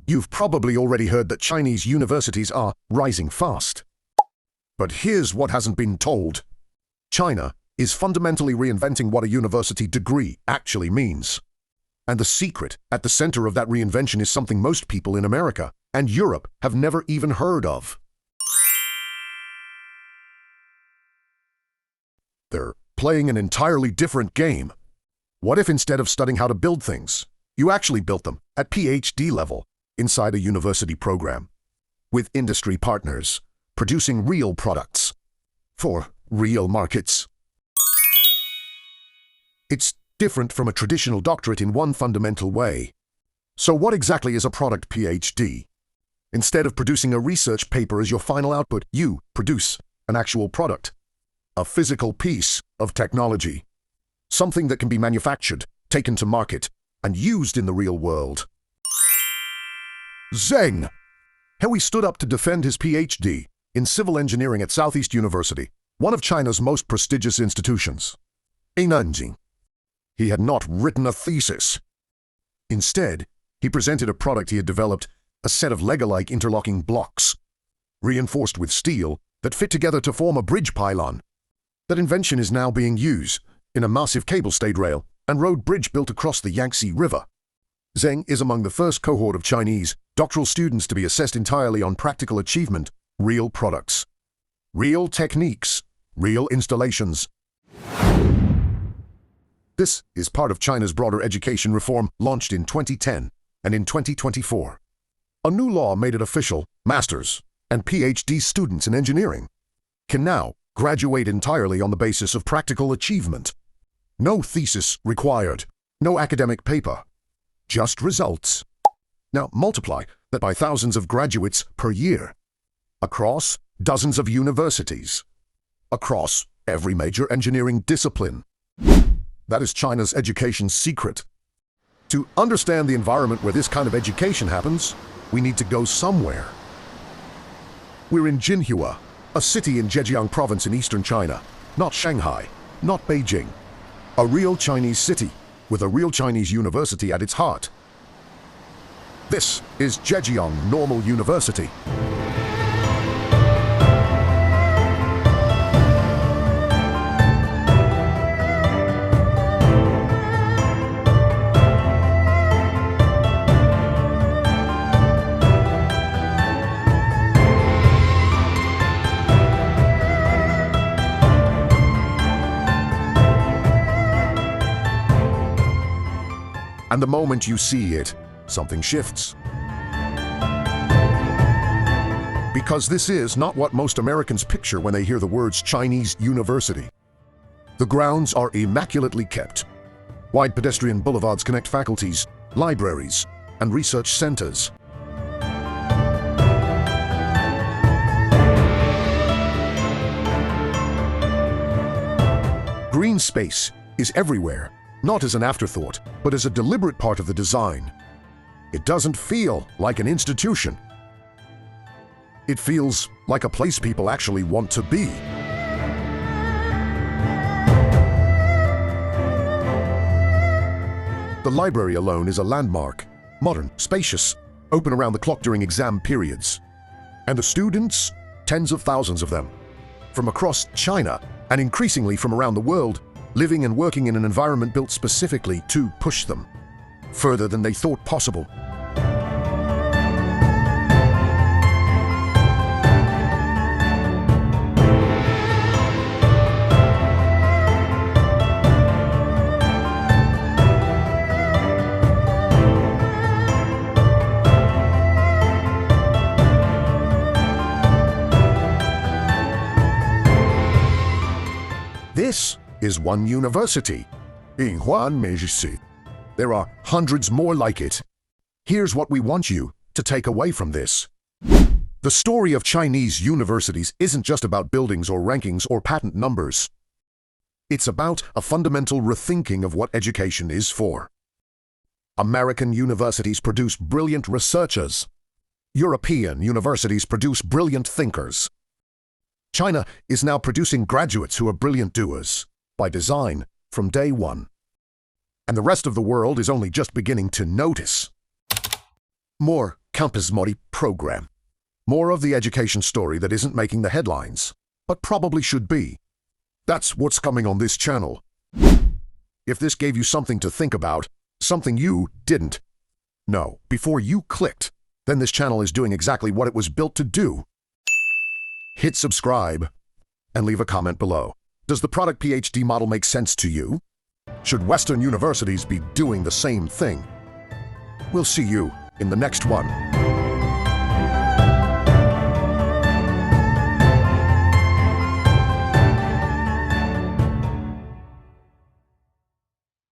You've probably already heard that Chinese universities are rising fast. But here's what hasn't been told. China is fundamentally reinventing what a university degree actually means. And the secret at the center of that reinvention is something most people in America and Europe have never even heard of. They're playing an entirely different game. What if instead of studying how to build things, you actually built them at PhD level inside a university program, with industry partners, producing real products for real markets? It's different from a traditional doctorate in one fundamental way. So what exactly is a product PhD? Instead of producing a research paper as your final output, you produce an actual product, a physical piece of technology, something that can be manufactured, taken to market, and used in the real world. Zheng Hehui stood up to defend his PhD in civil engineering at Southeast University, one of China's most prestigious institutions. In Nanjing, he had not written a thesis. Instead, he presented a product he had developed, a set of Lego-like interlocking blocks, reinforced with steel, that fit together to form a bridge pylon. That invention is now being used in a massive cable-stayed rail and road bridge built across the Yangtze River. Zheng is among the first cohort of Chinese doctoral students to be assessed entirely on practical achievement, real products, real techniques, real installations. This is part of China's broader education reform launched in 2010 and in 2024. A new law made it official. Masters and PhD students in engineering can now graduate entirely on the basis of practical achievement. No thesis required, no academic paper, just results. Now multiply that by thousands of graduates per year, across dozens of universities, across every major engineering discipline. That is China's education secret. To understand the environment where this kind of education happens, we need to go somewhere. We're in Jinhua, a city in Zhejiang province in eastern China, not Shanghai, not Beijing. A real Chinese city with a real Chinese university at its heart. This is Zhejiang Normal University. And the moment you see it, something shifts. Because this is not what most Americans picture when they hear the words Chinese university. The grounds are immaculately kept. Wide pedestrian boulevards connect faculties, libraries, and research centers. Green space is everywhere. Not as an afterthought, but as a deliberate part of the design. It doesn't feel like an institution. It feels like a place people actually want to be. The library alone is a landmark, modern, spacious, open around the clock during exam periods. And the students, tens of thousands of them, from across China and increasingly from around the world, living and working in an environment built specifically to push them further than they thought possible. This is one university, Jinhua University. There are hundreds more like it. Here's what we want you to take away from this. The story of Chinese universities isn't just about buildings or rankings or patent numbers. It's about a fundamental rethinking of what education is for. American universities produce brilliant researchers. European universities produce brilliant thinkers. China is now producing graduates who are brilliant doers, by design, from day one. And the rest of the world is only just beginning to notice. More Campus Mori program. More of the education story that isn't making the headlines, but probably should be. That's what's coming on this channel. If this gave you something to think about, something you didn't know before you clicked, then this channel is doing exactly what it was built to do. Hit subscribe and leave a comment below. Does the product PhD model make sense to you? Should Western universities be doing the same thing? We'll see you in the next one.